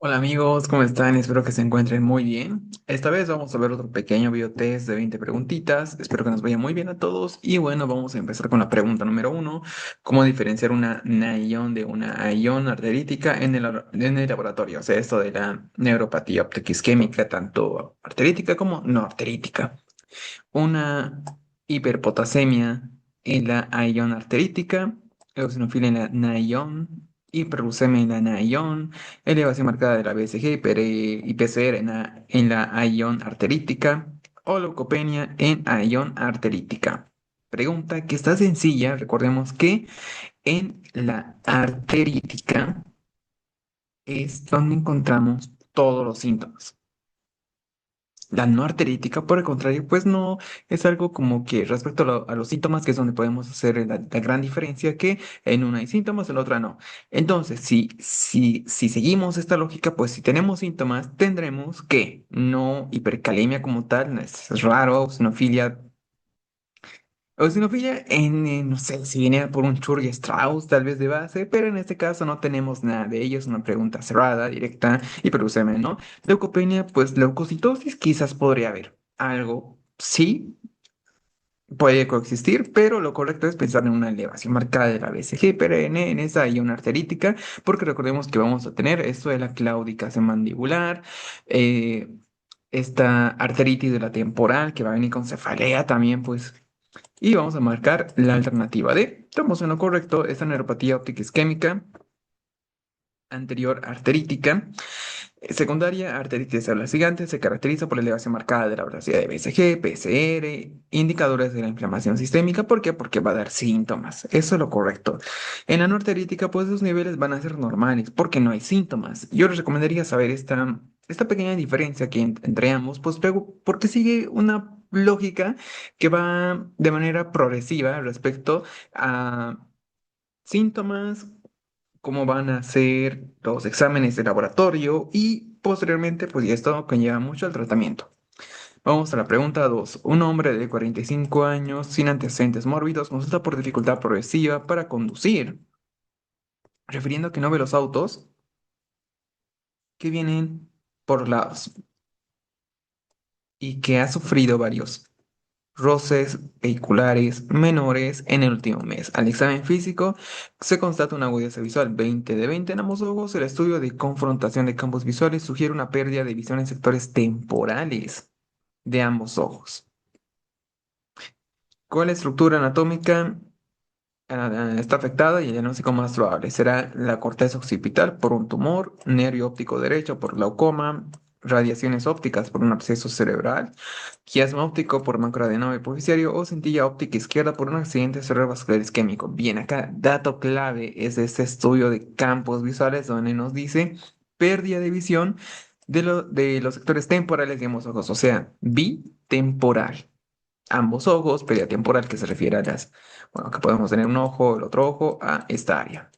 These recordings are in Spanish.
Hola amigos, ¿cómo están? Espero que se encuentren muy bien. Esta vez vamos a ver otro pequeño biotest de 20 preguntitas. Espero que nos vaya muy bien a todos. Y bueno, vamos a empezar con la pregunta número uno. ¿Cómo diferenciar una naión de una ion arterítica en el laboratorio? O sea, esto de la neuropatía óptica isquémica, tanto arterítica como no arterítica. Una hiperpotasemia en la ion arterítica, eosinofilia en la naión, hiperglucemia en la naión, elevación marcada de la BCG y PCR en la ion arterítica, o leucopenia en ion arterítica. Pregunta que está sencilla, recordemos que en la arterítica es donde encontramos todos los síntomas. La no arterítica, por el contrario, pues no es algo como que respecto a los síntomas, que es donde podemos hacer la gran diferencia, que en una hay síntomas, en la otra no. Entonces, si seguimos esta lógica, pues si tenemos síntomas, tendremos que no hipercalemia como tal, no es raro, sinofilia. Eosinofilia no sé, si viene por un Churg-Strauss tal vez de base, pero en este caso no tenemos nada de ello, es una pregunta cerrada, directa y hiperuricemia, ¿no? Leucopenia, pues leucocitosis quizás podría haber algo, sí, puede coexistir, pero lo correcto es pensar en una elevación marcada de la BCG, PRN, en esa ion arterítica, porque recordemos que vamos a tener esto de la claudicación mandibular, eh, esta arteritis de la temporal que va a venir con cefalea también, pues. Y vamos a marcar la alternativa D. Estamos en lo correcto, esta neuropatía óptica isquémica anterior arterítica. Secundaria, arteritis celular gigante, se caracteriza por la elevación marcada de la velocidad de BCG, PCR, indicadores de la inflamación sistémica. ¿Por qué? Porque va a dar síntomas. Eso es lo correcto. En la no arterítica, pues los niveles van a ser normales porque no hay síntomas. Yo les recomendaría saber esta pequeña diferencia que entre ambos, pues porque sigue una lógica que va de manera progresiva respecto a síntomas, cómo van a ser los exámenes de laboratorio y posteriormente, pues ya esto conlleva mucho al tratamiento. Vamos a la pregunta 2. Un hombre de 45 años sin antecedentes mórbidos consulta por dificultad progresiva para conducir, refiriendo que no ve los autos que vienen por lados y que ha sufrido varios roces vehiculares menores en el último mes. Al examen físico se constata una agudeza visual 20 de 20 en ambos ojos. El estudio de confrontación de campos visuales sugiere una pérdida de visión en sectores temporales de ambos ojos. ¿Cuál estructura anatómica está afectada? Y el diagnóstico más probable será la corteza occipital por un tumor, nervio óptico derecho por glaucoma, radiaciones ópticas por un absceso cerebral, quiasma óptico por macroadenoma hipoficiario o cintilla óptica izquierda por un accidente cerebrovascular isquémico. Bien, acá dato clave es este estudio de campos visuales donde nos dice pérdida de visión de los sectores temporales de ambos ojos, o sea, bitemporal. Ambos ojos, pérdida temporal que se refiere a bueno, que podemos tener un ojo, el otro ojo, a esta área.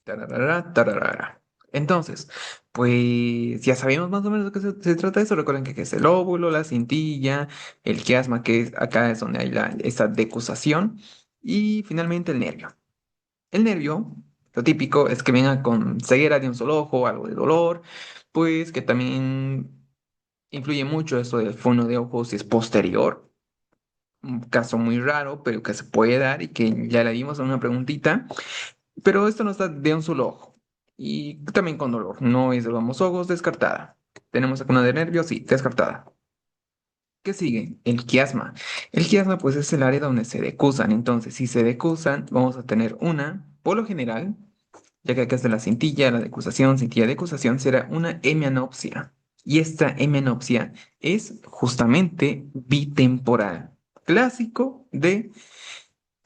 Tararara, tararara. Entonces, pues ya sabemos más o menos de qué se trata eso. Recuerden que es el óvulo, la cintilla, el quiasma, acá es donde hay esta decusación, y finalmente el nervio. El nervio, lo típico es que venga con ceguera de un solo ojo, algo de dolor, pues que también influye mucho esto del fono de ojos si es posterior. Un caso muy raro, pero que se puede dar y que ya le dimos en una preguntita, pero esto no está de un solo ojo y también con dolor, no es de ambos ojos, descartada. Tenemos alguna de nervios, sí, descartada. ¿Qué sigue? El quiasma. El quiasma pues es el área donde se decusan, entonces si se decusan vamos a tener por lo general, ya que acá es de la cintilla, la decusación, cintilla, decusación, será una hemianopsia. Y esta hemianopsia es justamente bitemporal, clásico de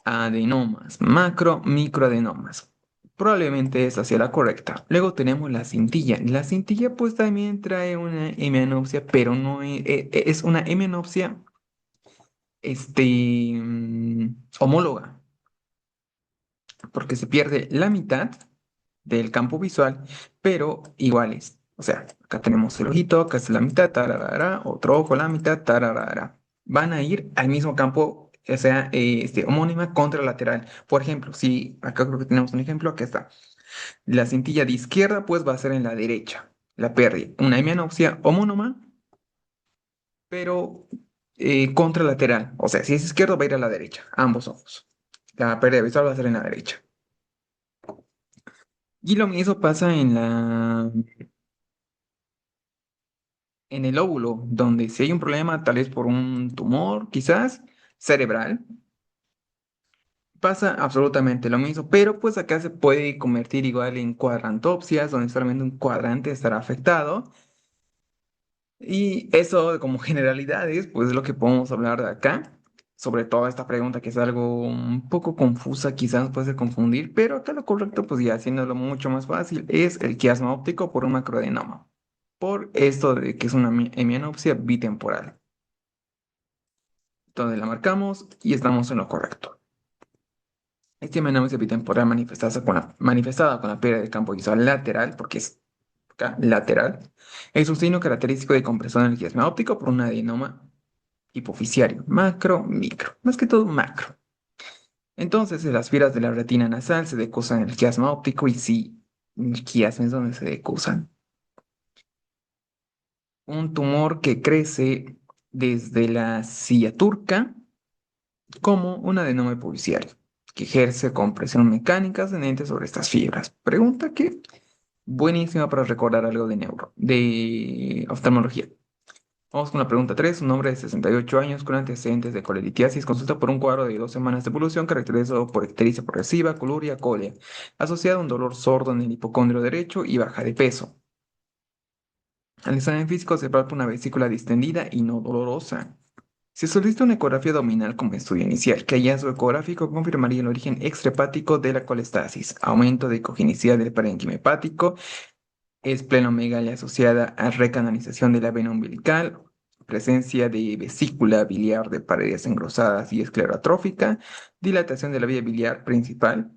adenomas, microadenomas. Probablemente esa sea la correcta. Luego tenemos la cintilla. La cintilla pues también trae una hemianopsia, pero no es una hemianopsia homóloga, porque se pierde la mitad del campo visual, pero iguales. O sea, acá tenemos el ojito, acá es la mitad, tararara, otro ojo, la mitad, tararara. Van a ir al mismo campo sea homónima contralateral. Por ejemplo, si acá creo que tenemos un ejemplo, aquí está. La cintilla de izquierda pues va a ser en la derecha, la pérdida. Una hemianopsia homónoma, pero contralateral. O sea, si es izquierdo va a ir a la derecha, ambos ojos. La pérdida visual va a ser en la derecha. Y lo mismo pasa en el óvulo, donde si hay un problema, tal vez por un tumor, quizás cerebral, pasa absolutamente lo mismo, pero pues acá se puede convertir igual en cuadrantopsias, donde solamente un cuadrante estará afectado. Y eso como generalidades, pues es lo que podemos hablar de acá, sobre toda esta pregunta que es algo un poco confusa, quizás nos puede confundir, pero acá lo correcto, pues ya haciéndolo mucho más fácil, es el quiasma óptico por un macroadenoma, por esto de que es una hemianopsia bitemporal. Entonces la marcamos y estamos en lo correcto. Esta hemianopsia bitemporal manifestada con la pérdida del campo visual lateral, porque es acá, lateral, es un signo característico de compresión del quiasma óptico por un adenoma hipoficiario, macro, micro, más que todo macro. Entonces, en las fibras de la retina nasal se decusan en el quiasma óptico y sí, el quiasma es donde se decusan. Un tumor que crece desde la silla turca como un adenoma hipoficiario, que ejerce compresión mecánica ascendente sobre estas fibras. Pregunta que buenísima para recordar algo de oftalmología. Vamos con la pregunta 3. Un hombre de 68 años con antecedentes de colelitiasis consulta por un cuadro de 2 semanas de evolución caracterizado por ictericia progresiva, coluria, cólera, asociado a un dolor sordo en el hipocondrio derecho y baja de peso. Al examen físico se palpa una vesícula distendida y no dolorosa. Se solicita una ecografía abdominal como estudio inicial, que hallazgo ecográfico confirmaría el origen extrahepático de la colestasis, aumento de cogenicidad del parénquima hepático, esplenomegalia asociada a recanalización de la vena umbilical, presencia de vesícula biliar de paredes engrosadas y esclerotrófica, dilatación de la vía biliar principal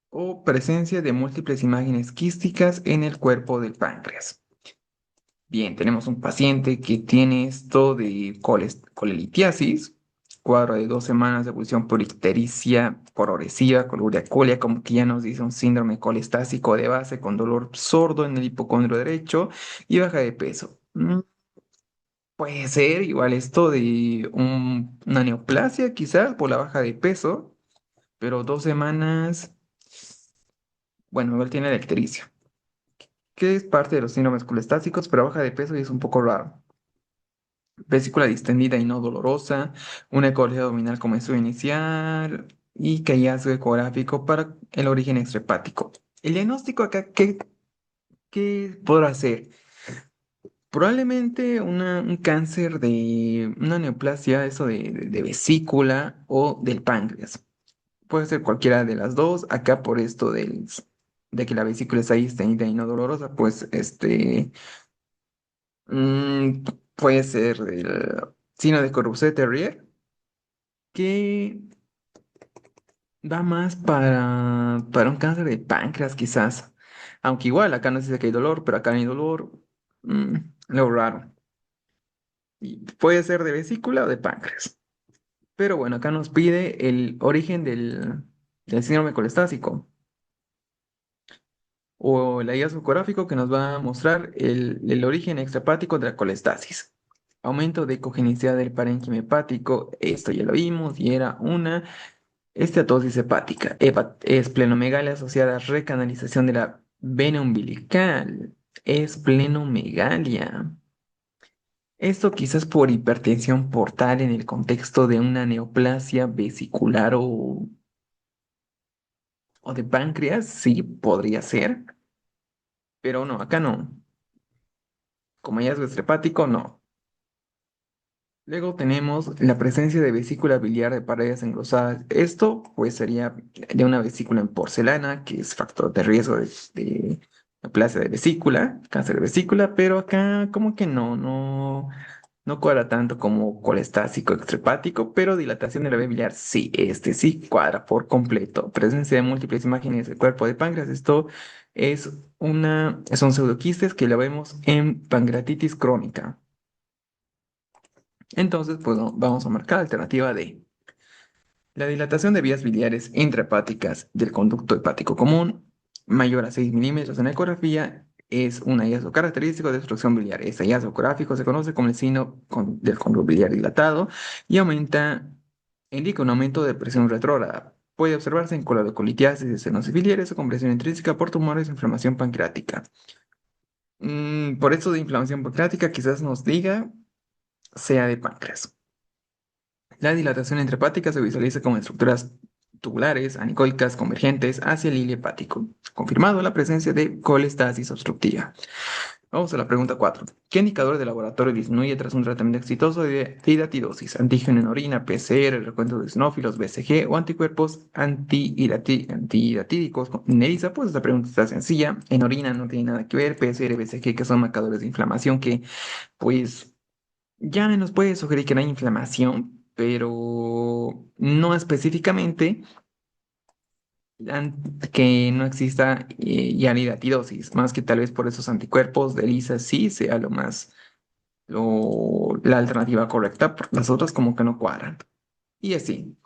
o presencia de múltiples imágenes quísticas en el cuerpo del páncreas. Bien, tenemos un paciente que tiene esto de colelitiasis, cuadro de 2 semanas de evolución por ictericia progresiva, coluria, colia, como que ya nos dice un síndrome colestásico de base con dolor sordo en el hipocondrio derecho y baja de peso. Puede ser igual esto de una neoplasia, quizás por la baja de peso, pero 2 semanas, bueno, igual tiene la ictericia, que es parte de los síndromes colestásicos, pero baja de peso y es un poco raro. Vesícula distendida y no dolorosa, una ecografía abdominal como estudio inicial y que hallazgo ecográfico para el origen extrahepático. El diagnóstico acá, ¿qué podrá ser? Probablemente un cáncer de una neoplasia, eso de vesícula o del páncreas. Puede ser cualquiera de las dos. Acá por esto de que la vesícula está distendida y no dolorosa, pues mm, puede ser el signo de Courvoisier-Terrier, que va más para un cáncer de páncreas, quizás. Aunque igual acá no se dice que hay dolor, pero acá no hay dolor. mm, Lo raro. Y puede ser de vesícula o de páncreas. Pero bueno, acá nos pide el origen del síndrome colestásico o el hallazgo ecográfico que nos va a mostrar el origen extrahepático de la colestasis. Aumento de cogenicidad del parénquima hepático, esto ya lo vimos y era una esteatosis hepática, esplenomegalia asociada a recanalización de la vena umbilical, esplenomegalia. Esto quizás por hipertensión portal en el contexto de una neoplasia vesicular o de páncreas, sí, podría ser, pero no, acá no. Como hallazgo extrahepático, no. Luego tenemos la presencia de vesícula biliar de paredes engrosadas. Esto pues sería de una vesícula en porcelana, que es factor de riesgo de neoplasia de vesícula, cáncer de vesícula, pero acá como que no cuadra tanto como colestásico extrahepático, pero dilatación de la vía biliar sí, este sí cuadra por completo. Presencia de múltiples imágenes del cuerpo de páncreas. Esto son pseudoquistes que la vemos en pancreatitis crónica. Entonces, pues vamos a marcar alternativa D. La dilatación de vías biliares intrahepáticas del conducto hepático común, mayor a 6 milímetros en ecografía, es un hallazgo característico de obstrucción biliar. Este hallazgo ecográfico se conoce como el signo del conducto biliar dilatado y indica un aumento de presión retrógrada. Puede observarse en colodicolitiasis de senos biliares o compresión intrínseca por tumores e inflamación pancreática. Por esto de inflamación pancreática, quizás nos diga sea de páncreas. La dilatación intrahepática se visualiza como estructuras tubulares, anecoicas, convergentes hacia el hilo hepático, confirmado la presencia de colestasis obstructiva. Vamos a la pregunta 4. ¿Qué indicador de laboratorio disminuye tras un tratamiento exitoso de hidatidosis? Antígeno en orina, PCR, recuento de eosinófilos, BCG o anticuerpos antihidatídicos en ELISA. Pues esta pregunta está sencilla. En orina no tiene nada que ver. PCR, BCG, que son marcadores de inflamación que, pues, ya nos puede sugerir que no hay inflamación, pero no específicamente que no exista ya la hidatidosis, más que tal vez por esos anticuerpos de ELISA sí sea la alternativa correcta, porque las otras como que no cuadran. Y así.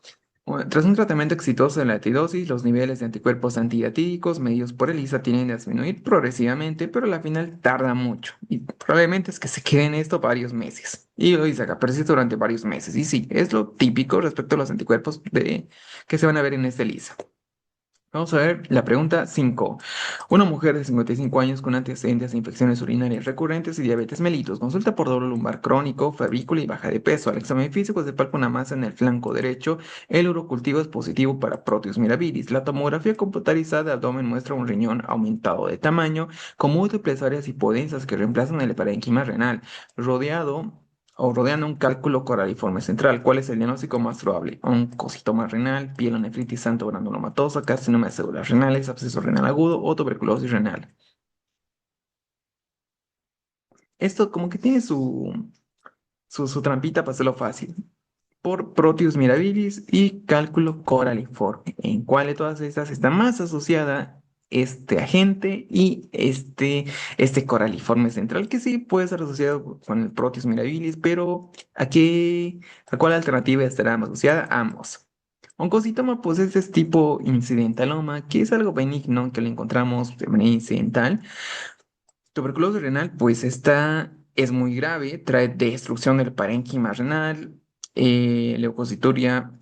Bueno, tras un tratamiento exitoso de la etidosis, los niveles de anticuerpos antidiatídicos medidos por ELISA tienden a disminuir progresivamente, pero al final tarda mucho. Y probablemente es que se quede en esto varios meses. Y lo dice acá, persiste durante varios meses. Y sí, es lo típico respecto a los anticuerpos que se van a ver en este ELISA. Vamos a ver la pregunta 5. Una mujer de 55 años con antecedentes de infecciones urinarias recurrentes y diabetes mellitus consulta por dolor lumbar crónico, febrícula y baja de peso. Al examen físico se palpa una masa en el flanco derecho. El urocultivo es positivo para Proteus mirabilis. La tomografía computarizada de abdomen muestra un riñón aumentado de tamaño con múltiples áreas hipodensas que reemplazan el parénquima renal, rodeando un cálculo coraliforme central. ¿Cuál es el diagnóstico más probable? Oncocitoma renal, pielonefritis granulomatosa, carcinoma de células renales, absceso renal agudo o tuberculosis renal. Esto como que tiene su trampita para hacerlo fácil. Por Proteus mirabilis y cálculo coraliforme. ¿En cuál de todas estas está más asociada este agente y este coraliforme central? Que sí puede ser asociado con el Proteus mirabilis, pero ¿a cuál alternativa estará más asociada? Ambos. Oncocitoma, pues este es tipo incidentaloma, que es algo benigno que lo encontramos de manera incidental. Tuberculosis renal, pues esta es muy grave, trae destrucción del parénquima renal, leucocituria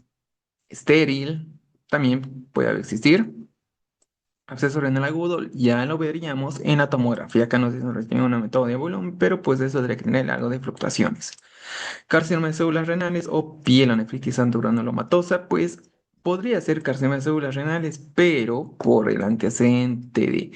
estéril, también puede existir. Absceso renal agudo, ya lo veríamos en la tomografía. Acá nos recibe una método de volumen, pero pues eso debería tener algo de fluctuaciones. Carcinoma de células renales o pielonefritis granulomatosa, pues podría ser carcinoma de células renales, pero por el antecedente de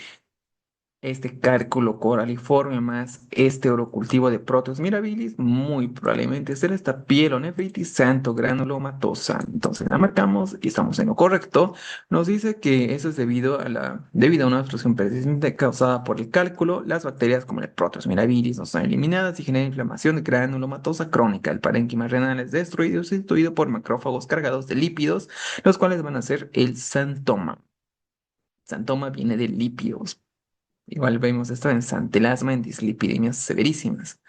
este cálculo coraliforme más este orocultivo de Proteus mirabilis, muy probablemente será esta pielonefritis santo granulomatosa. Entonces la marcamos y estamos en lo correcto. Nos dice que eso es debido a una obstrucción persistente causada por el cálculo. Las bacterias como el Proteus mirabilis no son eliminadas y generan inflamación de granulomatosa crónica. El parénquima renal es destruido y sustituido por macrófagos cargados de lípidos, los cuales van a ser el xantoma. Xantoma viene de lípidos. Igual vemos esto en santelasma, en dislipidemias severísimas.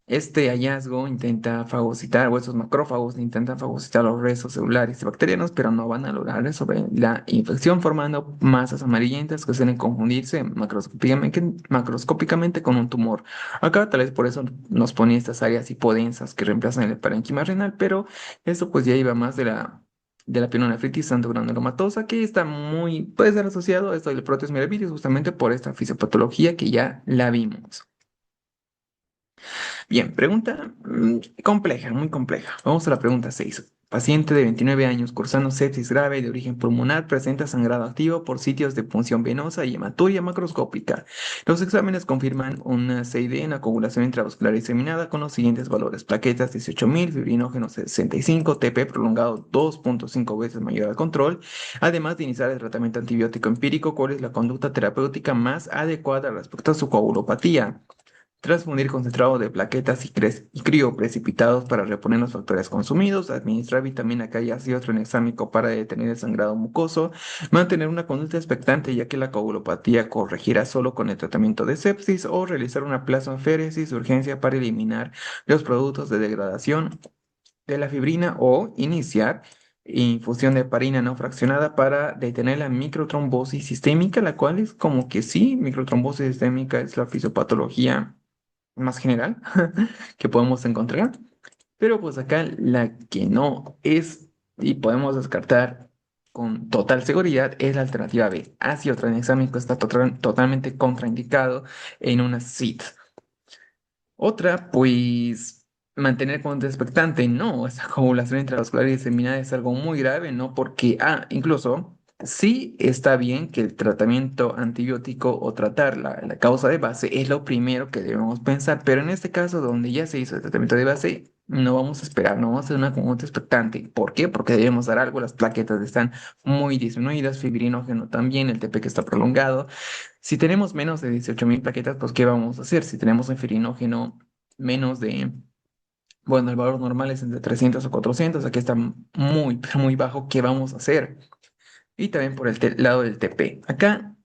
Este hallazgo intenta fagocitar, o estos macrófagos intentan fagocitar los restos celulares y bacterianos, pero no van a lograr resolver la infección formando masas amarillentas que suelen confundirse macroscópicamente con un tumor. Acá tal vez por eso nos pone estas áreas hipodensas que reemplazan el parénquima renal, pero esto pues ya iba más de la pielonefritis granulomatosa, que puede ser asociado a esto del Proteus mirabilis justamente por esta fisiopatología que ya la vimos. Bien, pregunta compleja, muy compleja. Vamos a la pregunta 6. Paciente de 29 años cursando sepsis grave de origen pulmonar presenta sangrado activo por sitios de punción venosa y hematuria macroscópica. Los exámenes confirman una CID en la coagulación intravascular diseminada con los siguientes valores: plaquetas 18.000, fibrinógeno 65, TP prolongado 2.5 veces mayor al control. Además de iniciar el tratamiento antibiótico empírico, ¿cuál es la conducta terapéutica más adecuada respecto a su coagulopatía? Transfundir concentrado de plaquetas y crioprecipitados para reponer los factores consumidos, administrar vitamina K y ácido tranexámico para detener el sangrado mucoso, mantener una conducta expectante ya que la coagulopatía corregirá solo con el tratamiento de sepsis, o realizar una plasmaféresis de urgencia para eliminar los productos de degradación de la fibrina, o iniciar infusión de heparina no fraccionada para detener la microtrombosis sistémica, la cual es como que sí, microtrombosis sistémica es la fisiopatología más general que podemos encontrar. Pero pues acá la que no es y podemos descartar con total seguridad es la alternativa B. Ácido tranexámico está totalmente contraindicado en una CIT. Otra, pues, mantener cuenta expectante. No, esa coagulación intravascular y diseminada es algo muy grave, ¿no? Porque, incluso, sí está bien que el tratamiento antibiótico o tratar la causa de base es lo primero que debemos pensar, pero en este caso, donde ya se hizo el tratamiento de base, no vamos a esperar, no vamos a hacer una consulta expectante. ¿Por qué? Porque debemos dar algo, las plaquetas están muy disminuidas, fibrinógeno también, el TP que está prolongado. Si tenemos menos de 18.000 plaquetas, pues ¿qué vamos a hacer? Si tenemos un fibrinógeno menos de, bueno, el valor normal es entre 300 o 400, aquí está muy, pero muy bajo, ¿qué vamos a hacer? Y también por el lado del TP. Acá,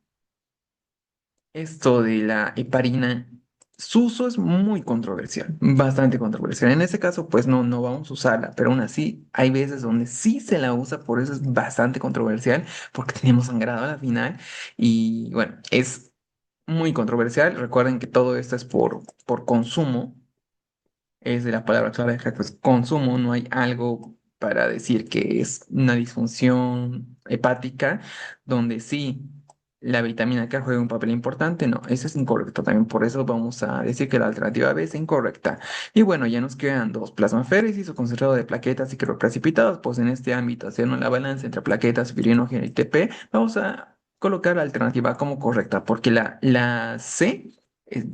esto de la heparina, su uso es muy controversial, bastante controversial. En este caso, pues no vamos a usarla, pero aún así hay veces donde sí se la usa, por eso es bastante controversial, porque tenemos sangrado a la final y bueno, es muy controversial. Recuerden que todo esto es por consumo, es de la palabra clave, pues consumo, no hay algo para decir que es una disfunción hepática, donde sí la vitamina K juega un papel importante, no, eso es incorrecto también, por eso vamos a decir que la alternativa B es incorrecta. Y bueno, ya nos quedan dos, plasmaféresis o concentrado de plaquetas y crecipitados, pues en este ámbito, haciendo la balanza entre plaquetas, fibrinógeno y TP, vamos a colocar la alternativa como correcta, porque la C,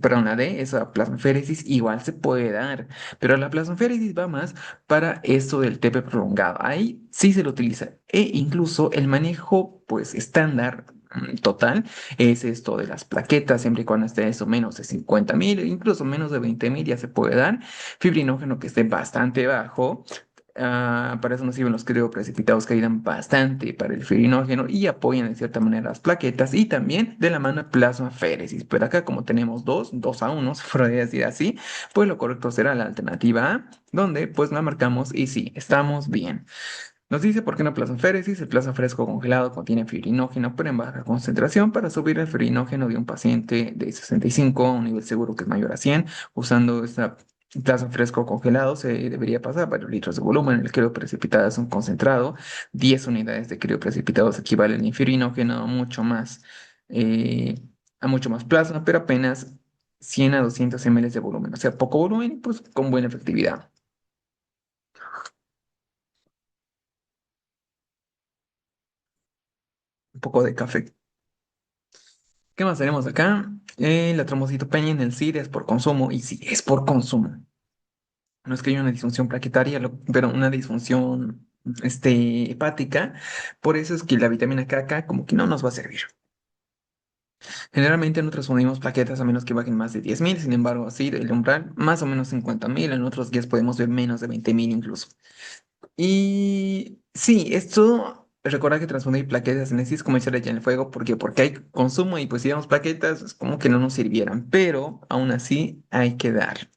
perdón, la D, esa plasmaféresis igual se puede dar. Pero la plasmaféresis va más para esto del TP prolongado. Ahí sí se lo utiliza. E incluso el manejo, pues, estándar total es esto de las plaquetas, siempre y cuando esté eso menos de 50.000, incluso menos de 20.000 ya se puede dar. Fibrinógeno que esté bastante bajo. Para eso nos sirven los crioprecipitados que ayudan bastante para el fibrinógeno y apoyan de cierta manera las plaquetas y también de la mano plasmaféresis. Pero acá como tenemos dos a uno, se podría decir así, pues lo correcto será la alternativa A, donde pues la marcamos y sí, estamos bien. Nos dice por qué no plasmaféresis. El plasma fresco congelado contiene fibrinógeno, pero en baja concentración para subir el fibrinógeno de un paciente de 65 a un nivel seguro que es mayor a 100. Usando esta plasma fresco congelado se debería pasar varios litros de volumen. El crioprecipitado es un concentrado. 10 unidades de crioprecipitados equivalen en fibrinógeno eh, a mucho más plasma, pero apenas 100 a 200 ml de volumen. O sea, poco volumen, pues con buena efectividad. Un poco de café. ¿Qué más tenemos acá? La trombocitopenia en el SID es por consumo, y sí, es por consumo. No es que haya una disfunción plaquetaria, pero una disfunción hepática. Por eso es que la vitamina K acá como que no nos va a servir. Generalmente no transfundimos plaquetas a menos que bajen más de 10.000, sin embargo, así el umbral más o menos 50.000, en otros guías podemos ver menos de 20.000 incluso. Y sí, esto, recuerda que transfundir plaquetas en sí es como echarle ya en el fuego, ¿por qué? Porque hay consumo y pues si damos plaquetas es como que no nos sirvieran, pero aún así hay que dar.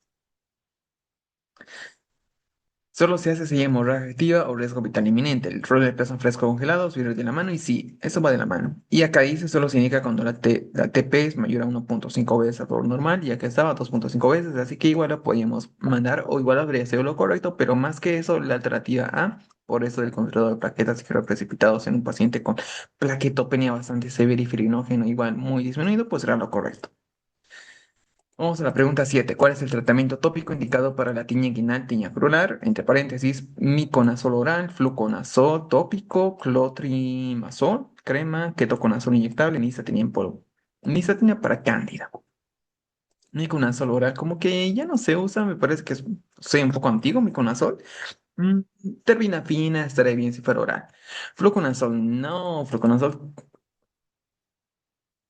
Solo se hace si hay hemorragia activa o riesgo vital inminente. El rol del plasma fresco congelado, subir de la mano y sí, eso va de la mano. Y acá dice solo se indica cuando la TP es mayor a 1.5 veces al valor normal y acá estaba 2.5 veces, así que igual la podíamos mandar o igual habría sido lo correcto, pero más que eso, la alternativa A, por eso del control de plaquetas y precipitados en un paciente con plaquetopenia bastante severa y fibrinógeno igual muy disminuido, pues era lo correcto. Vamos a la pregunta 7. ¿Cuál es el tratamiento tópico indicado para la tiña inguinal, tiña crural? Entre paréntesis, miconazol oral, fluconazol tópico, clotrimazol, crema, ketoconazol inyectable, nistatina en polvo. Nistatina para cándida. Miconazol oral, como que ya no se usa, me parece que es, un poco antiguo, miconazol. Mm, Terbinafina, estaría bien si fuera oral. Fluconazol, no, fluconazol.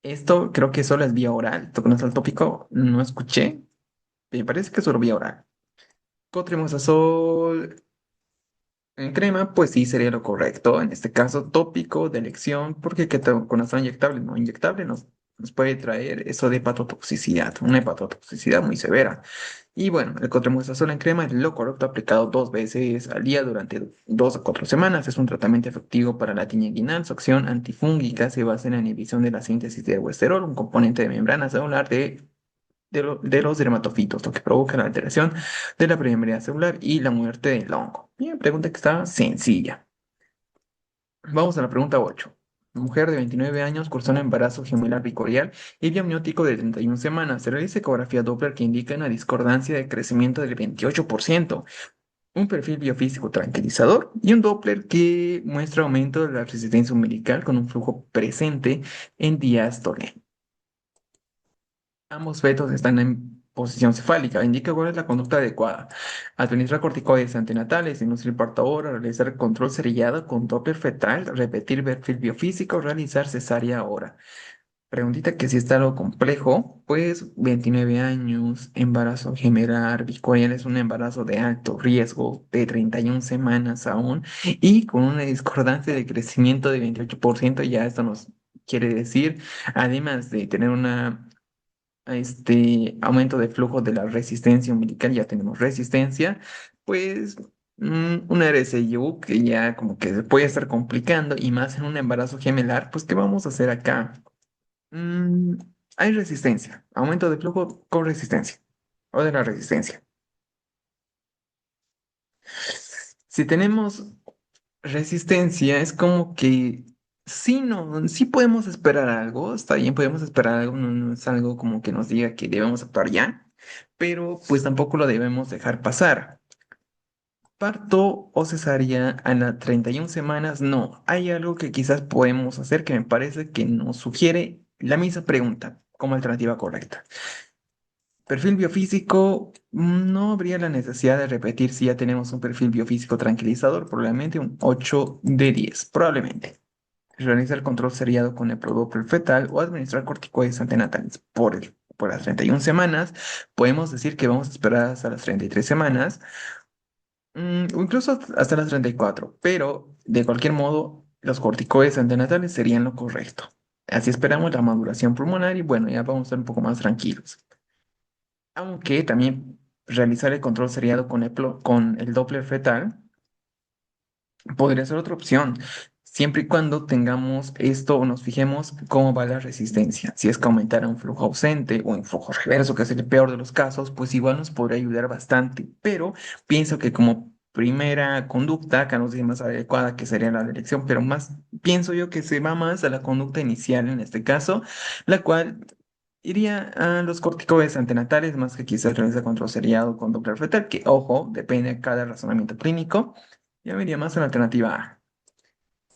Esto creo que solo es vía oral. Fluconazol tópico, no escuché. Me parece que es solo vía oral. Cotrimazol en crema, pues sí sería lo correcto. En este caso, tópico de elección, porque ketoconazol inyectable, no inyectable, no. nos puede traer eso de hepatotoxicidad, una hepatotoxicidad muy severa. Y bueno, el cotrimoxazol en crema es lo correcto aplicado 2 veces al día durante 2 a 4 semanas. Es un tratamiento efectivo para la tiña inguinal. Su acción antifúngica se basa en la inhibición de la síntesis de ergosterol, un componente de membrana celular de los dermatofitos, lo que provoca la alteración de la permeabilidad celular y la muerte del hongo. Bien, pregunta que está sencilla. Vamos a la pregunta 8. Mujer de 29 años cursó un embarazo gemelar bicorial y biamniótico de 31 semanas. Se realiza ecografía Doppler que indica una discordancia de crecimiento del 28%, un perfil biofísico tranquilizador y un Doppler que muestra aumento de la resistencia umbilical con un flujo presente en diástole. Ambos fetos están en posición cefálica. Indica cuál es la conducta adecuada. Administrar corticoides antenatales, inducir parto ahora, realizar control serillado con Doppler fetal, repetir perfil biofísico, realizar cesárea ahora. Preguntita que si está algo complejo, pues 29 años, embarazo gemelar, bicoreal es un embarazo de alto riesgo de 31 semanas aún y con una discordancia de crecimiento de 28%, ya esto nos quiere decir, además de tener una aumento de flujo de la resistencia umbilical, ya tenemos resistencia, pues una RSIU que ya como que se puede estar complicando y más en un embarazo gemelar, pues ¿qué vamos a hacer acá? Mm, hay resistencia, aumento de flujo con resistencia o de la resistencia. Si tenemos resistencia, es como que sí, no, sí podemos esperar algo, está bien, podemos esperar algo, no, no es algo como que nos diga que debemos actuar ya, pero pues tampoco lo debemos dejar pasar. Parto o cesárea a las 31 semanas, no, hay algo que quizás podemos hacer que me parece que nos sugiere la misma pregunta como alternativa correcta. Perfil biofísico, no habría la necesidad de repetir si ya tenemos un perfil biofísico tranquilizador, probablemente un 8 de 10, probablemente. Realizar el control seriado con el producto fetal o administrar corticoides antenatales por las 31 semanas. Podemos decir que vamos a esperar hasta las 33 semanas, o incluso hasta las 34, pero de cualquier modo, los corticoides antenatales serían lo correcto. Así esperamos la maduración pulmonar y bueno, ya vamos a estar un poco más tranquilos. Aunque también realizar el control seriado con el Doppler fetal podría ser otra opción, siempre y cuando tengamos esto o nos fijemos cómo va la resistencia. Si es que aumentara un flujo ausente o un flujo reverso, que es el peor de los casos, pues igual nos podría ayudar bastante. Pero pienso que como primera conducta, acá no sé si más adecuada que sería la dirección, pero más pienso yo que se va más a la conducta inicial en este caso, la cual iría a los corticoides antenatales, más que quizás realiza control seriado con Doppler fetal, que ojo, depende de cada razonamiento clínico. Ya me iría más a la alternativa A.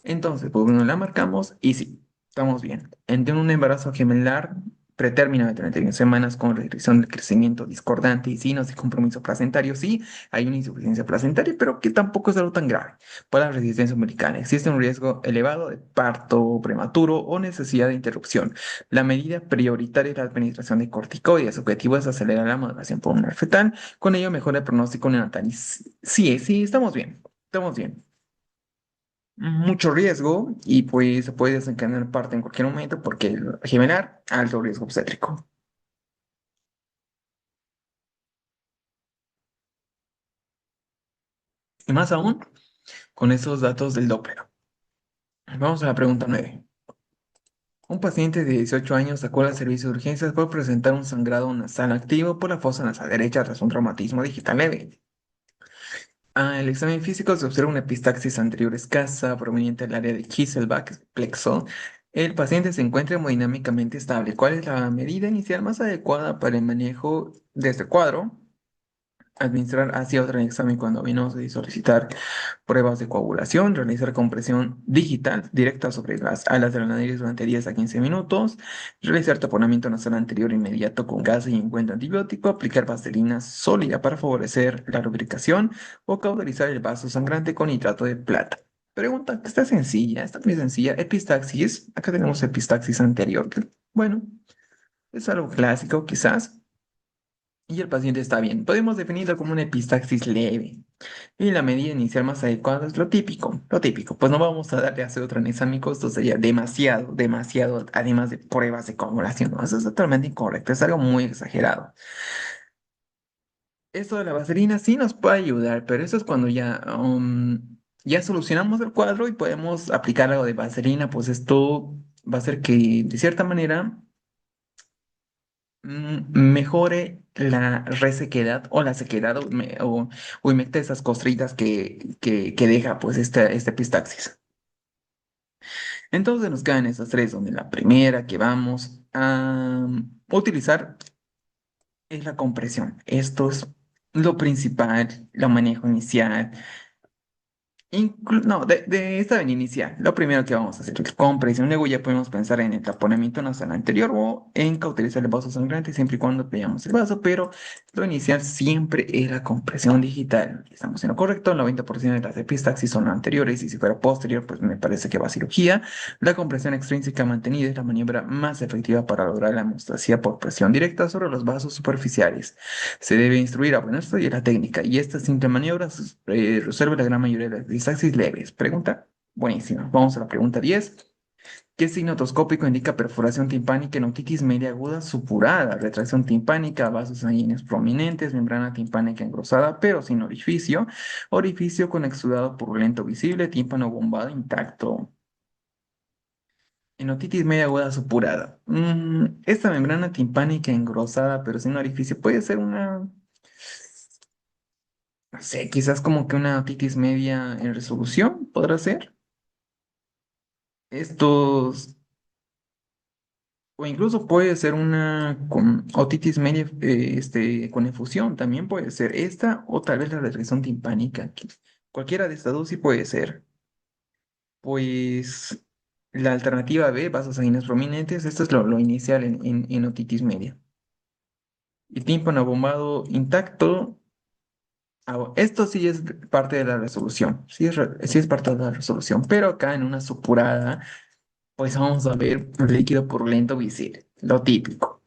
Entonces, pues bueno, la marcamos y sí, estamos bien. En un embarazo gemelar pretérmino de 31 semanas con restricción del crecimiento discordante y signos de compromiso placentario, sí, hay una insuficiencia placentaria, pero que tampoco es algo tan grave. Por la resistencia umbilical, existe un riesgo elevado de parto prematuro o necesidad de interrupción. La medida prioritaria es la administración de corticoides. Su objetivo es acelerar la maduración pulmonar fetal, con ello mejora el pronóstico neonatal. Y sí, sí, estamos bien, estamos bien. Mucho riesgo y pues se puede desencadenar parte en cualquier momento porque el gemelar, alto riesgo obstétrico. Y más aún con esos datos del Doppler. Vamos a la pregunta 9. Un paciente de 18 años acude al servicio de urgencias por presentar un sangrado nasal activo por la fosa nasal derecha tras un traumatismo digital leve. El examen físico se observa una epistaxis anterior escasa proveniente del área de Kisselbach plexo. El paciente se encuentra hemodinámicamente estable. ¿Cuál es la medida inicial más adecuada para el manejo de este cuadro? Administrar ácido tranexámico endovenoso y solicitar pruebas de coagulación, realizar compresión digital directa sobre las alas de la nariz durante 10 a 15 minutos, realizar taponamiento nasal anterior inmediato con gas y encuentro antibiótico, aplicar vaselina sólida para favorecer la lubricación o cauterizar el vaso sangrante con nitrato de plata. Pregunta que está sencilla, está muy sencilla. Epistaxis, acá tenemos epistaxis anterior, que, bueno, es algo clásico quizás. y el paciente está bien. Podemos definirlo como una epistaxis leve. Y la medida inicial más adecuada es lo típico, lo típico. Pues no vamos a darle a hacer otra anesómico, esto sería demasiado, demasiado, además de pruebas de coagulación. ¿No? Eso es totalmente incorrecto, es algo muy exagerado. Esto de la vaselina sí nos puede ayudar, pero eso es cuando ya solucionamos el cuadro y podemos aplicar algo de vaselina, pues esto va a hacer que de cierta manera mejore la resequedad o la sequedad o humecte esas costritas que deja pues esta epistaxis. Entonces nos quedan esas tres, donde la primera que vamos a utilizar es la compresión. Esto es lo principal, lo manejo inicial. No, de esta vena inicial, lo primero que vamos a hacer es compresión, luego ya podemos pensar en el taponamiento nasal anterior o en cauterizar el vaso sangrante siempre y cuando veamos el vaso, pero lo inicial siempre es la compresión digital. Estamos en lo correcto, el 90% de las epistaxis son anteriores y si fuera posterior, pues me parece que va a cirugía. La compresión extrínseca mantenida es la maniobra más efectiva para lograr la hemostasia por presión directa sobre los vasos superficiales. Se debe instruir a bueno, esto y la técnica, y esta simple maniobra resuelve la gran mayoría de las distancias leves. Pregunta, buenísima. Vamos a la pregunta 10. ¿Qué signo otoscópico indica perforación timpánica en otitis media aguda supurada, retracción timpánica, vasos sanguíneos prominentes, membrana timpánica engrosada, pero sin orificio, orificio con exudado purulento visible, tímpano bombado intacto? En otitis media aguda supurada. Esta membrana timpánica engrosada, pero sin orificio, puede ser una. No sé, quizás como que una otitis media en resolución, ¿podrá ser? Estos, o incluso puede ser una otitis media con efusión, también puede ser esta, o tal vez la retracción timpánica. Cualquiera de estas dos sí puede ser. Pues la alternativa B, vasos sanguíneos prominentes, esto es lo inicial en otitis media. Y tímpano bombado intacto. Esto sí es parte de la resolución, sí es parte de la resolución, pero acá en una supurada, pues vamos a ver líquido purulento visible, lo típico.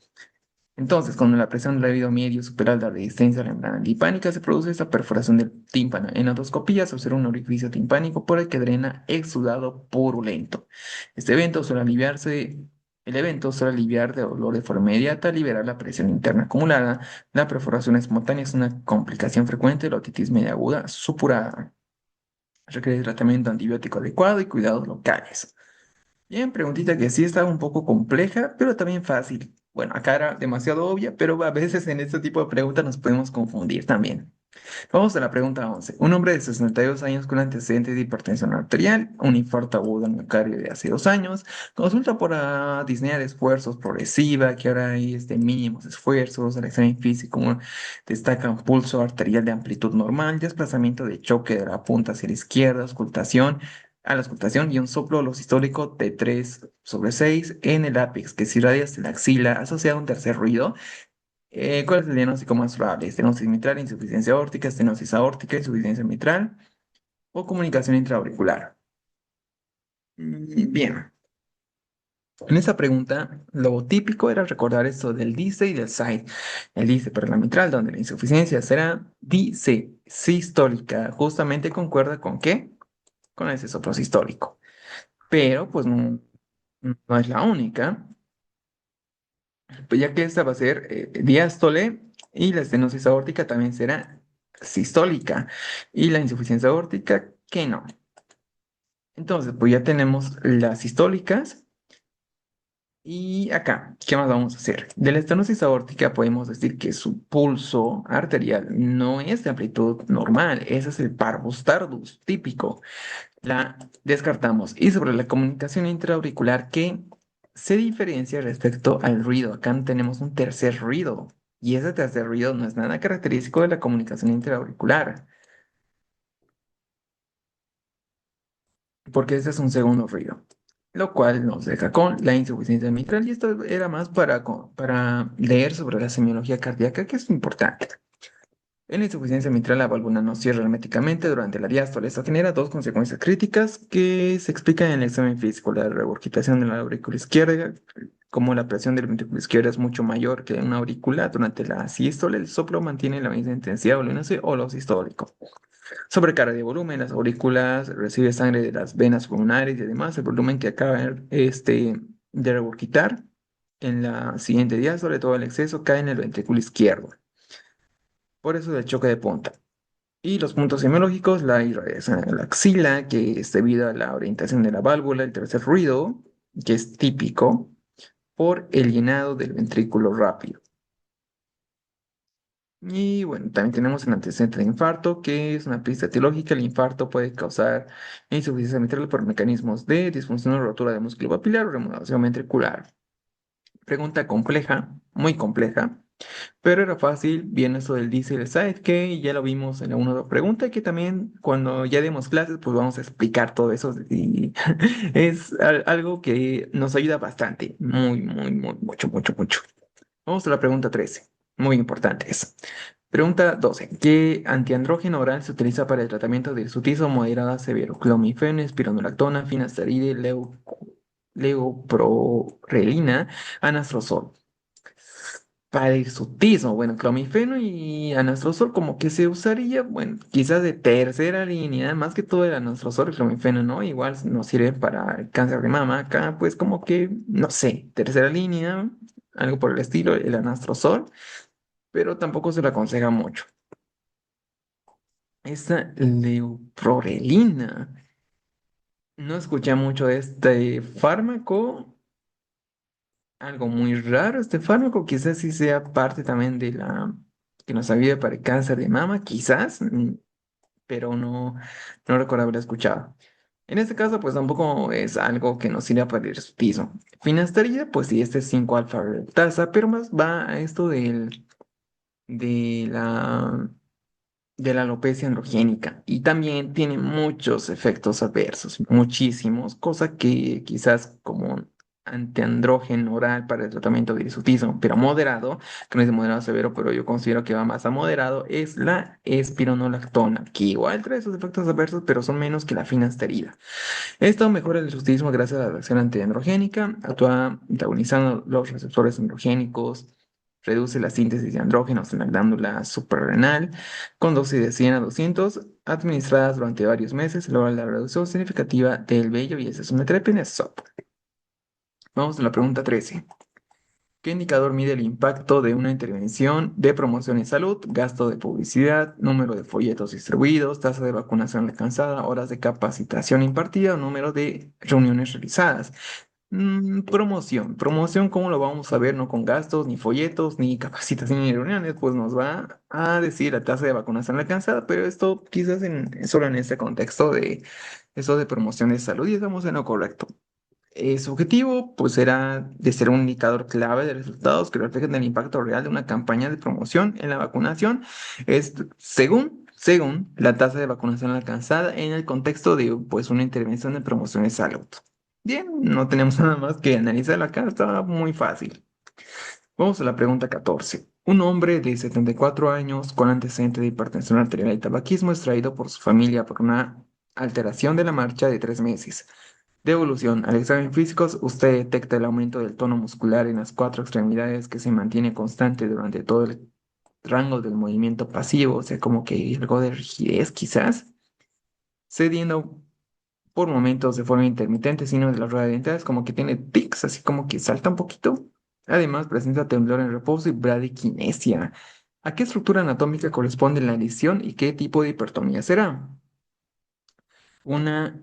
Entonces, cuando la presión del oído medio supera la resistencia a la membrana timpánica, se produce esta perforación del tímpano. En endoscopía se observa un orificio timpánico por el que drena exudado purulento. Este evento suele aliviarse, el evento suele aliviar de dolor de forma inmediata, liberar la presión interna acumulada. La perforación espontánea es una complicación frecuente de la otitis media aguda supurada. Requiere tratamiento antibiótico adecuado y cuidados locales. Bien, preguntita que sí está un poco compleja, pero también fácil. Bueno, acá era demasiado obvia, pero a veces en este tipo de preguntas nos podemos confundir también. Vamos a la pregunta 11. Un hombre de 62 años con antecedentes de hipertensión arterial, un infarto agudo al miocardio de hace 2 años, consulta por disnea de esfuerzos progresiva, que ahora hay mínimos esfuerzos, el examen físico destaca un pulso arterial de amplitud normal, desplazamiento de choque de la punta hacia la izquierda, auscultación a la auscultación y un soplo sistólico de 3/6 en el ápex que se irradia hasta la axila asociado a un tercer ruido. ¿Cuál es el diagnóstico más probable? Estenosis mitral, insuficiencia aórtica, estenosis aórtica, insuficiencia mitral o comunicación intraauricular. Bien, en esa pregunta lo típico era recordar esto del DICE y del SIDE. El DICE para la mitral, donde la insuficiencia será dice sistólica. Justamente concuerda con qué? Con ese soplo sistólico. Pero pues no es la única, pues ya que esta va a ser diástole y la estenosis aórtica también será sistólica y la insuficiencia aórtica que no. Entonces, pues ya tenemos las sistólicas y acá, ¿qué más vamos a hacer? De la estenosis aórtica podemos decir que su pulso arterial no es de amplitud normal, ese es el parvus tardus típico. La descartamos. Y sobre la comunicación intraauricular, ¿qué se diferencia respecto al ruido? Acá tenemos un tercer ruido. Y ese tercer ruido no es nada característico de la comunicación intraauricular, porque ese es un segundo ruido, lo cual nos deja con la insuficiencia mitral. Y esto era más para leer sobre la semiología cardíaca, que es importante. En la insuficiencia mitral, la válvula no cierra herméticamente durante la diástole. Esto genera dos consecuencias críticas que se explican en el examen físico: la regurgitación de la aurícula izquierda, como la presión del ventrículo izquierdo es mucho mayor que una aurícula durante la sístole, el soplo mantiene la misma intensidad volumétrica o lo sistólico. Sobrecarga de volumen, las aurículas recibe sangre de las venas pulmonares y además el volumen que acaba de regurgitar en la siguiente diástole, todo el exceso cae en el ventrículo izquierdo. Por eso el choque de punta. Y los puntos semiológicos, la irradiación a la axila, que es debido a la orientación de la válvula; el tercer ruido, que es típico por el llenado del ventrículo rápido. Y bueno, también tenemos el antecedente de infarto, que es una pista etiológica. El infarto puede causar insuficiencia mitral por mecanismos de disfunción o rotura de músculo papilar o remodelación ventricular. Pregunta compleja, muy compleja. Pero era fácil, bien eso del dice y el side, que ya lo vimos en la 1 pregunta, que también cuando ya demos clases, pues vamos a explicar todo eso y es algo que nos ayuda bastante, mucho, mucho, mucho. Vamos a la pregunta 13, muy importante esa. Pregunta 12. ¿Qué antiandrógeno oral se utiliza para el tratamiento de hirsutismo moderado a severo? Clomifeno, espironolactona, finasteride, leuprorelina, anastrozol. Para el hirsutismo, bueno, clomifeno y anastrozol como que se usaría, bueno, quizás de tercera línea, más que todo el anastrozol y clomifeno, ¿no? Igual nos sirve para el cáncer de mama, acá pues como que, no sé, tercera línea, algo por el estilo, el anastrozol, pero tampoco se lo aconseja mucho. Esta leuprorelina, no escuché mucho de este fármaco, algo muy raro este fármaco, quizás sí sea parte también de la que nos ayude para el cáncer de mama, quizás, pero no recuerdo haber escuchado. En este caso, pues tampoco es algo que nos sirva para el hirsutismo. Finasterida, pues sí, este es 5-alfa reductasa, pero más va a esto de la alopecia androgénica y también tiene muchos efectos adversos, muchísimos, cosa que quizás como antiandrógeno oral para el tratamiento de hirsutismo, pero moderado, que no es de moderado a severo, pero yo considero que va más a moderado, es la espironolactona, que igual trae sus efectos adversos, pero son menos que la finasterida. Esto mejora el hirsutismo gracias a la acción antiandrogénica, actúa antagonizando los receptores androgénicos, reduce la síntesis de andrógenos en la glándula suprarrenal, con dosis de 100 a 200, administradas durante varios meses, logra la reducción significativa del vello y esa es una terapia en SOP. Vamos a la pregunta 13. ¿Qué indicador mide el impacto de una intervención de promoción en salud? Gasto de publicidad, número de folletos distribuidos, tasa de vacunación alcanzada, horas de capacitación impartida o número de reuniones realizadas. Promoción. Promoción, ¿cómo lo vamos a ver? No con gastos, ni folletos, ni capacitación, ni reuniones, pues nos va a decir la tasa de vacunación alcanzada, pero esto quizás solo en este contexto de eso de promoción de salud y estamos en lo correcto. Su objetivo, pues, era de ser un indicador clave de resultados que reflejen el impacto real de una campaña de promoción en la vacunación, es según la tasa de vacunación alcanzada en el contexto de, pues, una intervención de promoción de salud. Bien, no tenemos nada más que analizar acá, está muy fácil. Vamos a la pregunta 14. Un hombre de 74 años con antecedente de hipertensión arterial y tabaquismo es traído por su familia por una alteración de la marcha de 3 meses. De evolución, al examen físico, usted detecta el aumento del tono muscular en las cuatro extremidades que se mantiene constante durante todo el rango del movimiento pasivo, o sea, como que algo de rigidez quizás, cediendo por momentos de forma intermitente, sino de las ruedas dentales, como que tiene tics, así como que salta un poquito. Además, presenta temblor en reposo y bradiquinesia. ¿A qué estructura anatómica corresponde la lesión y qué tipo de hipertonía será? Una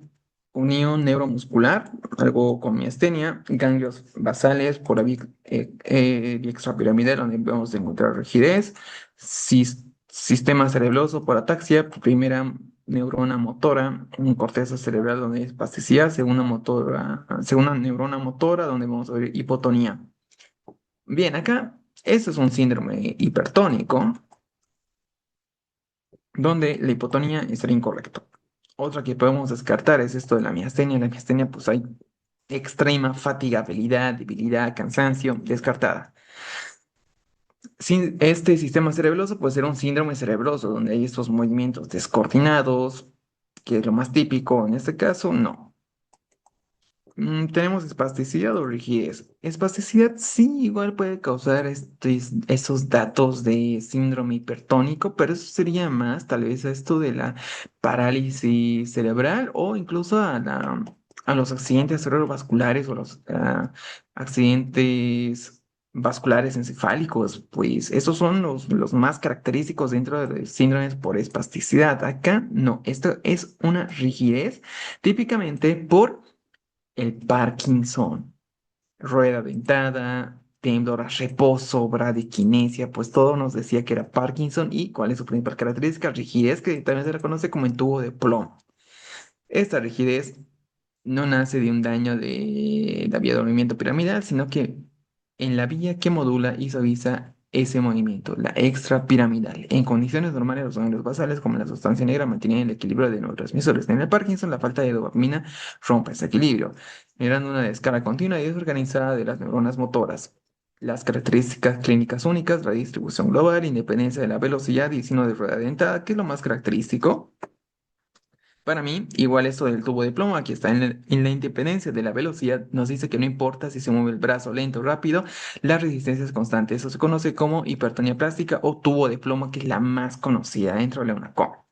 unión neuromuscular, algo con miastenia, ganglios basales por la vía extrapiramidal, donde vamos a encontrar rigidez, sistema cerebroso por ataxia, primera neurona motora, un corteza cerebral donde hay espasticidad, segunda neurona motora, donde vamos a ver hipotonía. Bien, acá, esto es un síndrome hipertónico, donde la hipotonía estaría incorrecto. Otra que podemos descartar es esto de la miastenia. La miastenia, pues hay extrema fatigabilidad, debilidad, cansancio, descartada. Este sistema cerebeloso puede ser un síndrome cerebroso, donde hay estos movimientos descoordinados, que es lo más típico. En este caso, no. Tenemos espasticidad o rigidez. Espasticidad sí, igual puede causar esos datos de síndrome hipertónico, pero eso sería más tal vez a esto de la parálisis cerebral o incluso a los accidentes cerebrovasculares o los accidentes vasculares encefálicos. Pues esos son los más característicos dentro de síndromes por espasticidad. Acá no, esto es una rigidez típicamente por el Parkinson, rueda dentada, temblor a reposo, bradiquinesia, pues todo nos decía que era Parkinson y cuál es su principal característica, rigidez, que también se reconoce como en tubo de plomo. Esta rigidez no nace de un daño de la vía de movimiento piramidal, sino que en la vía que modula y suaviza ese movimiento, la extrapiramidal. En condiciones normales, los ganglios basales, como la sustancia negra, mantienen el equilibrio de neurotransmisores. En el Parkinson, la falta de dopamina rompe ese equilibrio, generando una descarga continua y desorganizada de las neuronas motoras. Las características clínicas únicas, la distribución global, independencia de la velocidad y signo de rueda dentada, que es lo más característico. Para mí, igual esto del tubo de plomo, aquí está en la independencia de la velocidad, nos dice que no importa si se mueve el brazo lento o rápido, la resistencia es constante. Eso se conoce como hipertonía plástica o tubo de plomo, que es la más conocida dentro de una coma.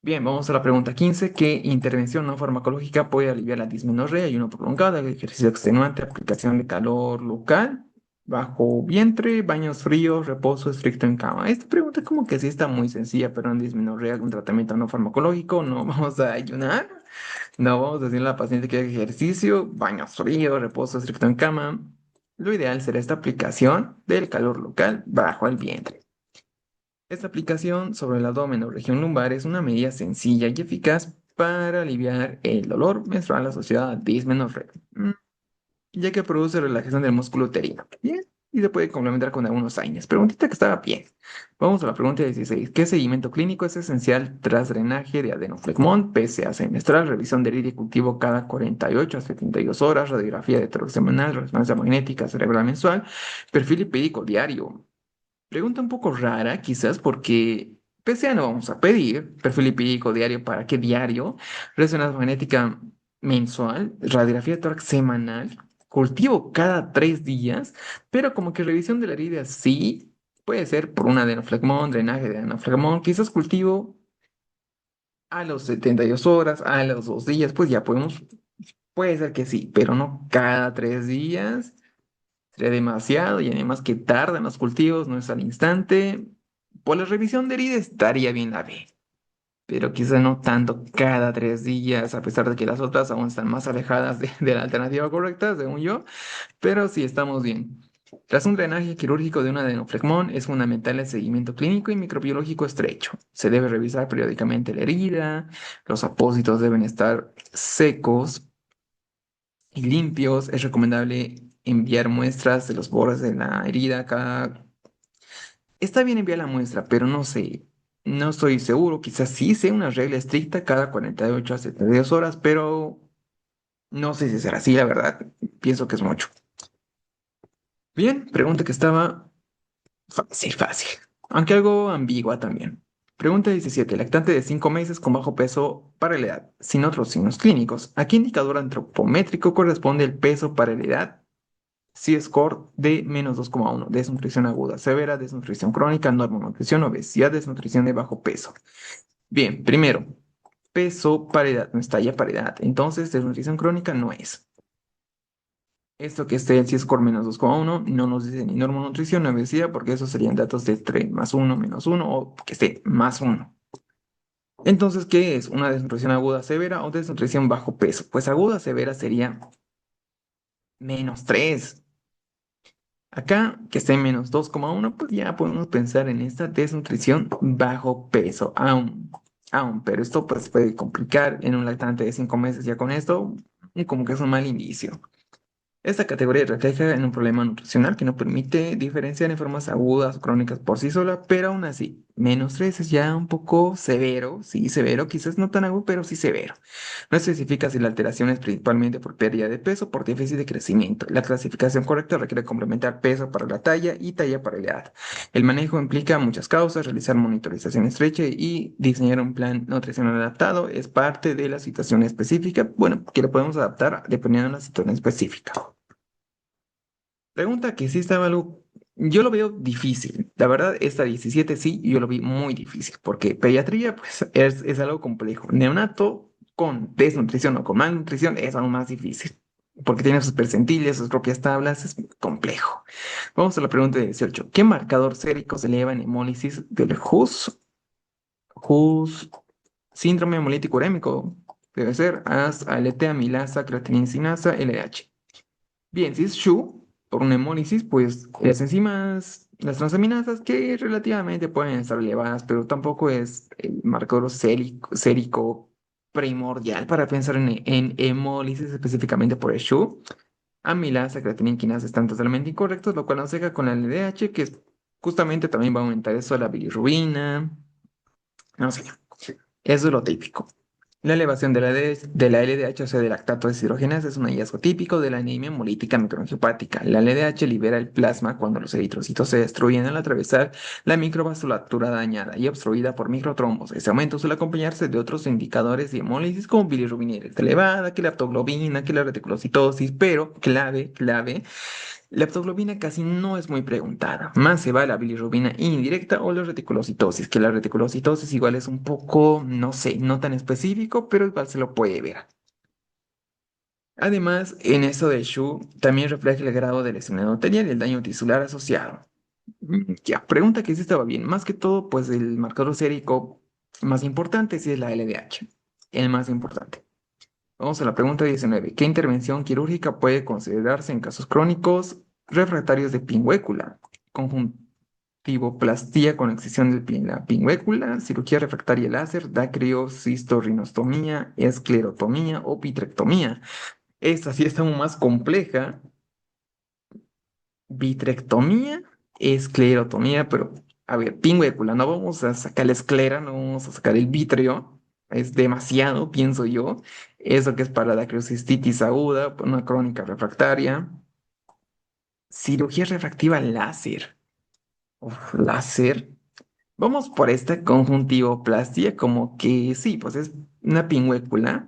Bien, vamos a la pregunta 15. ¿Qué intervención no farmacológica puede aliviar la dismenorrea, ayuno prolongado, el ejercicio extenuante, aplicación de calor local, bajo vientre, baños fríos, reposo estricto en cama? Esta pregunta como que sí está muy sencilla, pero en dismenorrea un tratamiento no farmacológico, no vamos a ayunar, no vamos a decirle a la paciente que haga ejercicio, baños fríos, reposo estricto en cama. Lo ideal será esta aplicación del calor local bajo el vientre. Esta aplicación sobre el abdomen o región lumbar es una medida sencilla y eficaz para aliviar el dolor menstrual asociado a dismenorrea, ya que produce relajación del músculo uterino. Bien, y se puede complementar con algunos AINES. Preguntita que estaba bien. Vamos a la pregunta 16. ¿Qué seguimiento clínico es esencial tras drenaje de adenoflegmón, PSA semestral, revisión de herida y cultivo cada 48 a 72 horas, radiografía de tórax semanal, resonancia magnética cerebral mensual, perfil lipídico diario? Pregunta un poco rara, quizás, porque PCA no vamos a pedir, perfil lipídico diario, ¿para qué diario? Resonancia magnética mensual, radiografía de tórax semanal, cultivo cada 3 días, pero como que revisión de la herida sí, puede ser por un adenoflegmón, drenaje de adenoflegmón, quizás cultivo a los 72 horas, a los 2 días, pues ya podemos, puede ser que sí, pero no cada 3 días. Sería demasiado y además que tardan los cultivos, no es al instante. Por la revisión de herida estaría bien la B, pero quizá no tanto cada 3 días, a pesar de que las otras aún están más alejadas de la alternativa correcta, según yo, pero sí estamos bien. Tras un drenaje quirúrgico de un adenoflegmón, es fundamental el seguimiento clínico y microbiológico estrecho. Se debe revisar periódicamente la herida, los apósitos deben estar secos y limpios. Es recomendable enviar muestras de los bordes de la herida cada... Está bien enviar la muestra, pero no sé, no estoy seguro. Quizás sí sea una regla estricta cada 48 a 72 horas, pero no sé si será así, la verdad. Pienso que es mucho. Bien, pregunta que estaba fácil, fácil, aunque algo ambigua también. Pregunta 17. Lactante de 5 meses con bajo peso para la edad, sin otros signos clínicos. ¿A qué indicador antropométrico corresponde el peso para la edad? C-score de -2,1, desnutrición aguda, severa, desnutrición crónica, normonutrición, obesidad, desnutrición de bajo peso. Bien, primero, peso, paridad, no está ya paridad, entonces desnutrición crónica no es. Esto que esté el C-score -2,1 no nos dice ni normonutrición ni obesidad, porque esos serían datos de 3 más 1 menos 1 o que esté más 1. Entonces, ¿qué es? ¿Una desnutrición aguda severa o desnutrición bajo peso? Pues aguda severa sería -3. Acá, que esté en -2,1, pues ya podemos pensar en esta desnutrición bajo peso, aún, pero esto pues puede complicar en un lactante de 5 meses ya con esto, y como que es un mal inicio. Esta categoría refleja en un problema nutricional que no permite diferenciar en formas agudas o crónicas por sí sola, pero aún así, -3 es ya un poco severo, sí, severo, quizás no tan agudo, pero sí severo. No especifica si la alteración es principalmente por pérdida de peso o por déficit de crecimiento. La clasificación correcta requiere complementar peso para la talla y talla para la edad. El manejo implica muchas causas, realizar monitorización estrecha y diseñar un plan nutricional adaptado es parte de la situación específica, bueno, que lo podemos adaptar dependiendo de la situación específica. Pregunta que sí estaba algo, yo lo veo difícil. La verdad, esta 17 sí, yo lo vi muy difícil, porque pediatría pues es algo complejo. Neonato con desnutrición o con malnutrición es aún más difícil, porque tiene sus percentiles, sus propias tablas, es complejo. Vamos a la pregunta 18. ¿Qué marcador sérico se eleva en hemólisis del HUS, síndrome hemolítico urémico? Debe ser AS, ALT, amilasa, creatinina sinasa, LDH. Bien, si es Shu, por una hemólisis, pues las enzimas, las transaminasas que relativamente pueden estar elevadas, pero tampoco es el marcador sérico primordial para pensar en hemólisis específicamente por el Shu. Amilasa, creatinina y quinasa están totalmente incorrectos, lo cual nos deja con la LDH, que justamente también va a aumentar eso, la bilirrubina, no sé. Eso es lo típico. La elevación de la LDH, o sea, del lactato deshidrogenasa, es un hallazgo típico de la anemia hemolítica microangiopática. La LDH libera el plasma cuando los eritrocitos se destruyen al atravesar la microvasculatura dañada y obstruida por microtrombos. Ese aumento suele acompañarse de otros indicadores de hemólisis como bilirrubina elevada, que la aptoglobina, que la reticulocitosis, pero clave, la aptoglobina casi no es muy preguntada, más se va la bilirrubina indirecta o la reticulocitosis, que la reticulocitosis igual es un poco, no sé, no tan específico, pero igual se lo puede ver. Además, en esto de Shu también refleja el grado de lesión endotelial y el daño tisular asociado. Ya, pregunta que si estaba bien. Más que todo, pues el marcador sérico más importante sí es la LDH, el más importante. Vamos a la pregunta 19. ¿Qué intervención quirúrgica puede considerarse en casos crónicos refractarios de pingüécula? Conjuntivoplastía con excisión de la pingüécula, cirugía refractaria láser, dacriosistorrinostomía, esclerotomía o vitrectomía. Esta sí está más compleja. Vitrectomía, esclerotomía, pero a ver, pingüécula, no vamos a sacar la esclera, no vamos a sacar el vitrio, es demasiado, pienso yo. Eso que es para la criocistitis aguda, una crónica refractaria. Cirugía refractiva láser. Uf, láser. Vamos por esta conjuntivoplastia, como que sí, pues es una pingüécula,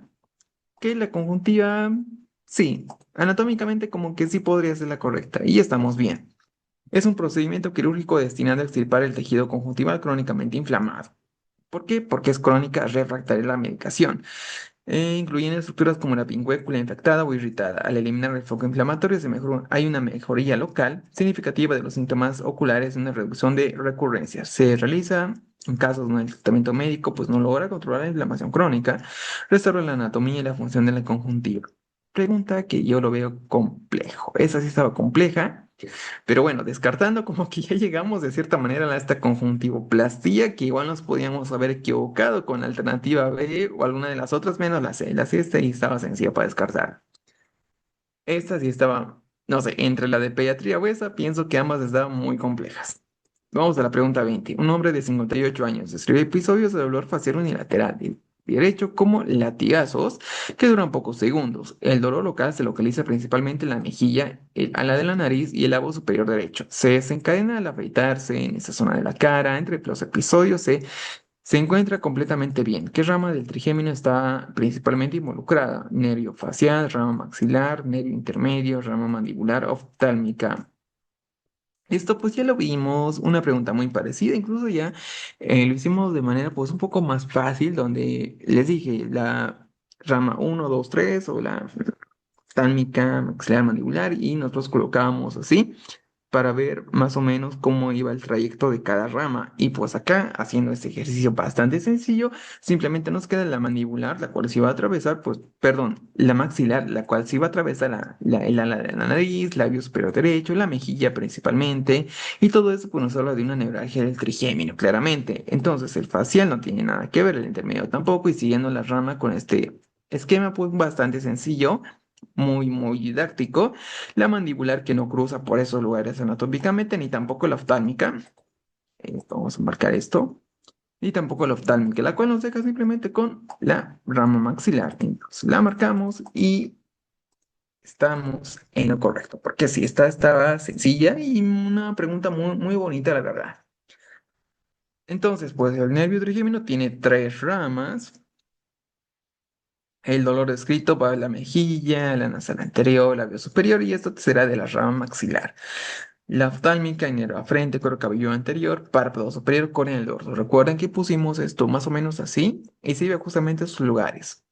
que la conjuntiva, sí, anatómicamente como que sí podría ser la correcta, y estamos bien. Es un procedimiento quirúrgico destinado a extirpar el tejido conjuntival crónicamente inflamado. ¿Por qué? Porque es crónica refractaria a la medicación. Incluyen estructuras como la pingüécula infectada o irritada. Al eliminar el foco inflamatorio hay una mejoría local significativa de los síntomas oculares y una reducción de recurrencias. Se realiza en casos donde el tratamiento médico pues, no logra controlar la inflamación crónica, restaura la anatomía y la función de la conjuntiva. Pregunta que yo lo veo complejo. Esa sí estaba compleja. Pero bueno, descartando como que ya llegamos de cierta manera a esta conjuntivoplastía, que igual nos podíamos haber equivocado con la alternativa B o alguna de las otras, menos la C. La C esta y estaba sencilla para descartar. Esta sí estaba, no sé, entre la de pediatría o esa, pienso que ambas estaban muy complejas. Vamos a la pregunta 20. Un hombre de 58 años describe episodios de dolor facial unilateral derecho como latigazos que duran pocos segundos. El dolor local se localiza principalmente en la mejilla, el ala de la nariz y el labo superior derecho. Se desencadena al afeitarse en esa zona de la cara. Entre los episodios se encuentra completamente bien. ¿Qué rama del trigémino está principalmente involucrada? Nervio facial, rama maxilar, nervio intermedio, rama mandibular, oftálmica. Esto pues ya lo vimos, una pregunta muy parecida, incluso ya lo hicimos de manera pues un poco más fácil, donde les dije la rama uno 2 3 o la oftálmica, maxilar, mandibular y nosotros colocábamos así para ver más o menos cómo iba el trayecto de cada rama. Y pues acá, haciendo este ejercicio bastante sencillo, simplemente nos queda la mandibular, la cual se va a atravesar, pues, perdón, la maxilar, la cual se va a atravesar el ala de la nariz, labio superior derecho, la mejilla principalmente, y todo eso pues nos habla de una neuralgia del trigémino, claramente. Entonces, el facial no tiene nada que ver, el intermedio tampoco, y siguiendo la rama con este esquema, pues, bastante sencillo, muy didáctico. La mandibular que no cruza por esos lugares anatómicamente, ni tampoco la oftálmica. Vamos a marcar esto. y tampoco la oftálmica, la cual nos deja simplemente con la rama maxilar. Entonces la marcamos y estamos en lo correcto, porque sí, esta estaba sencilla y una pregunta muy, muy bonita, la verdad. Entonces, pues el nervio trigémino tiene tres ramas. El dolor descrito va de la mejilla, la nasal anterior, labio superior, y esto será de la rama maxilar. La oftálmica, nervio frente, cuero cabelludo anterior, párpado superior con el dorso. Recuerden que pusimos esto más o menos así y se ve justamente sus lugares.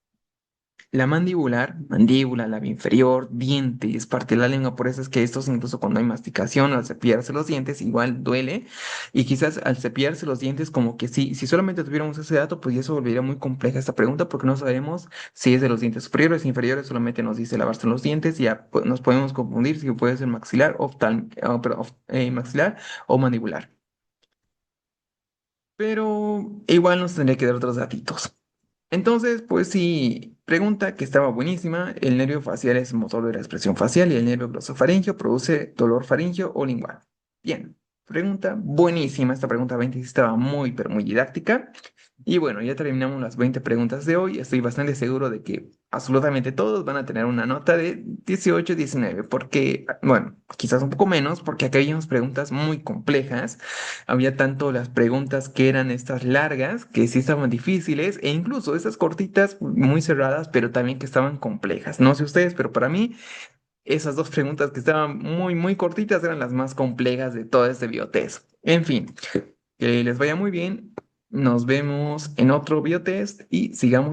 La mandibular, mandíbula, labio inferior, dientes, parte de la lengua, por eso es que estos incluso cuando hay masticación o al cepillarse los dientes igual duele y quizás al cepillarse los dientes como que sí, si solamente tuviéramos ese dato pues ya se volvería muy compleja esta pregunta porque no sabemos si es de los dientes superiores o inferiores, solamente nos dice lavarse los dientes y ya nos podemos confundir si puede ser maxilar, maxilar o mandibular. Pero igual nos tendría que dar otros datitos. Entonces, pues sí, pregunta que estaba buenísima. El nervio facial es motor de la expresión facial y el nervio glosofaringeo produce dolor faríngeo o lingual. Bien, pregunta buenísima. Esta pregunta 20 sí estaba muy, pero muy didáctica. Y bueno, ya terminamos las 20 preguntas de hoy. Estoy bastante seguro de que absolutamente todos van a tener una nota de 18, 19, porque, bueno, quizás un poco menos, porque acá había unas preguntas muy complejas. Había tanto las preguntas que eran estas largas, que sí estaban difíciles, e incluso estas cortitas, muy cerradas, pero también que estaban complejas. No sé ustedes, pero para mí esas dos preguntas que estaban muy, muy cortitas eran las más complejas de todo este biotest. En fin, que les vaya muy bien. Nos vemos en otro biotest y sigamos.